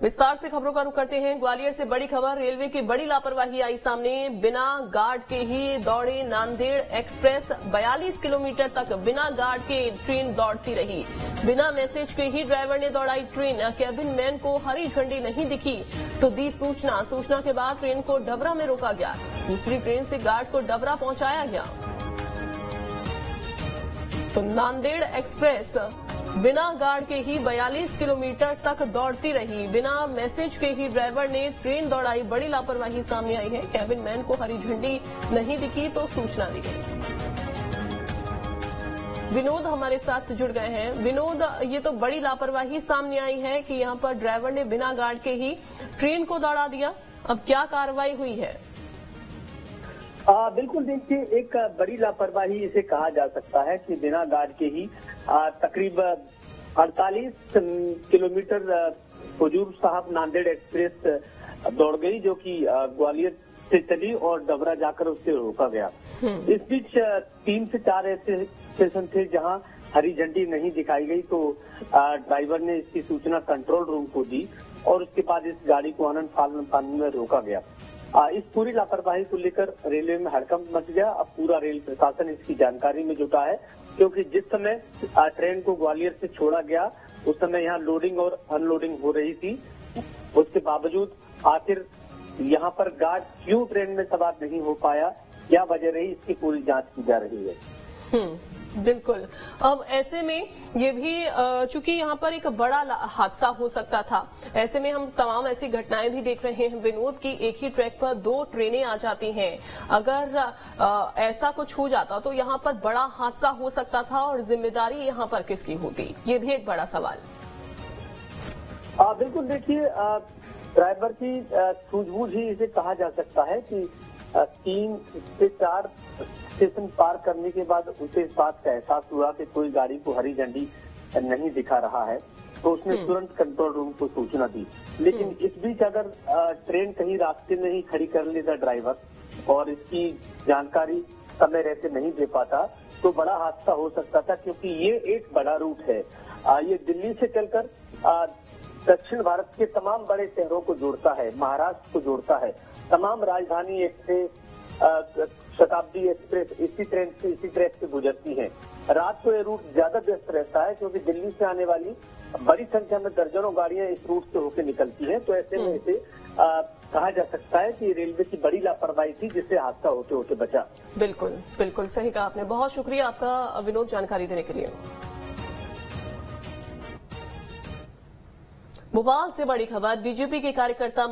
विस्तार से खबरों का रुख करते हैं। ग्वालियर से बड़ी खबर, रेलवे की बड़ी लापरवाही आई सामने। बिना गार्ड के ही दौड़े नांदेड़ एक्सप्रेस। 42 किलोमीटर तक बिना गार्ड के ट्रेन दौड़ती रही। बिना मैसेज के ही ड्राइवर ने दौड़ाई ट्रेन। केबिन मैन को हरी झंडी नहीं दिखी तो दी सूचना के बाद ट्रेन को डबरा में रोका गया। दूसरी ट्रेन से गार्ड को डबरा पहुंचाया गया। तो नांदेड़ एक्सप्रेस बिना गार्ड के ही 42 किलोमीटर तक दौड़ती रही। बिना मैसेज के ही ड्राइवर ने ट्रेन दौड़ाई। बड़ी लापरवाही सामने आई है। केबिन मैन को हरी झंडी नहीं दिखी तो सूचना दी गई। विनोद हमारे साथ जुड़ गए हैं। विनोद, ये तो बड़ी लापरवाही सामने आई है कि यहाँ पर ड्राइवर ने बिना गार्ड के ही ट्रेन को दौड़ा दिया। अब क्या कार्रवाई हुई है? बिल्कुल, देखिए, एक बड़ी लापरवाही इसे कहा जा सकता है कि बिना गार्ड के ही तकरीब 48 किलोमीटर हुजूर साहब नांदेड़ एक्सप्रेस दौड़ गई, जो कि ग्वालियर से चली और डबरा जाकर उससे रोका गया। इस बीच 3 से 4 ऐसे स्टेशन थे जहां हरी झंडी नहीं दिखाई गई, तो ड्राइवर ने इसकी सूचना कंट्रोल रूम को दी और उसके बाद इस गाड़ी को आनन फानन में रोका गया। इस पूरी लापरवाही को लेकर रेलवे में हड़कंप मच गया। अब पूरा रेल प्रशासन इसकी जानकारी में जुटा है, क्योंकि जिस समय ट्रेन को ग्वालियर से छोड़ा गया उस समय यहाँ लोडिंग और अनलोडिंग हो रही थी। उसके बावजूद आखिर यहाँ पर गार्ड क्यों ट्रेन में सवार नहीं हो पाया, क्या वजह रही, इसकी पूरी जांच की जा रही है। बिल्कुल। अब ऐसे में ये भी चूंकि यहाँ पर एक बड़ा हादसा हो सकता था, ऐसे में हम तमाम ऐसी घटनाएं भी देख रहे हैं विनोद की एक ही ट्रैक पर 2 ट्रेनें आ जाती हैं। अगर ऐसा कुछ हो जाता तो यहाँ पर बड़ा हादसा हो सकता था और जिम्मेदारी यहाँ पर किसकी होती, ये भी एक बड़ा सवाल। बिल्कुल, देखिए, ड्राइवर की सूझबूझ ही इसे कहा जा सकता है कि 3 से 4 स्टेशन पार करने के बाद उसे इस बात का एहसास हुआ कि कोई गाड़ी को हरी झंडी नहीं दिखा रहा है, तो उसने तुरंत कंट्रोल रूम को सूचना दी। लेकिन इस बीच अगर ट्रेन कहीं रास्ते में ही खड़ी कर लेता ड्राइवर और इसकी जानकारी समय रहते नहीं दे पाता तो बड़ा हादसा हो सकता था, क्योंकि ये एक बड़ा रूट है। ये दिल्ली से चलकर दक्षिण भारत के तमाम बड़े शहरों को जोड़ता है, महाराष्ट्र को जोड़ता है। तमाम राजधानी एक्सप्रेस, शताब्दी एक्सप्रेस इसी ट्रैक से गुजरती है। रात को ये रूट ज्यादा व्यस्त रहता है, क्योंकि दिल्ली से आने वाली बड़ी संख्या में दर्जनों गाड़ियां इस रूट से होकर निकलती हैं। तो ऐसे में इसे कहा जा सकता है कि रेलवे की बड़ी लापरवाही थी, जिससे हादसा होते होते बचा। बिल्कुल बिल्कुल सही कहा आपने। बहुत शुक्रिया आपका विनोद, जानकारी देने के लिए। भोपाल से बड़ी खबर, बीजेपी के कार्यकर्ता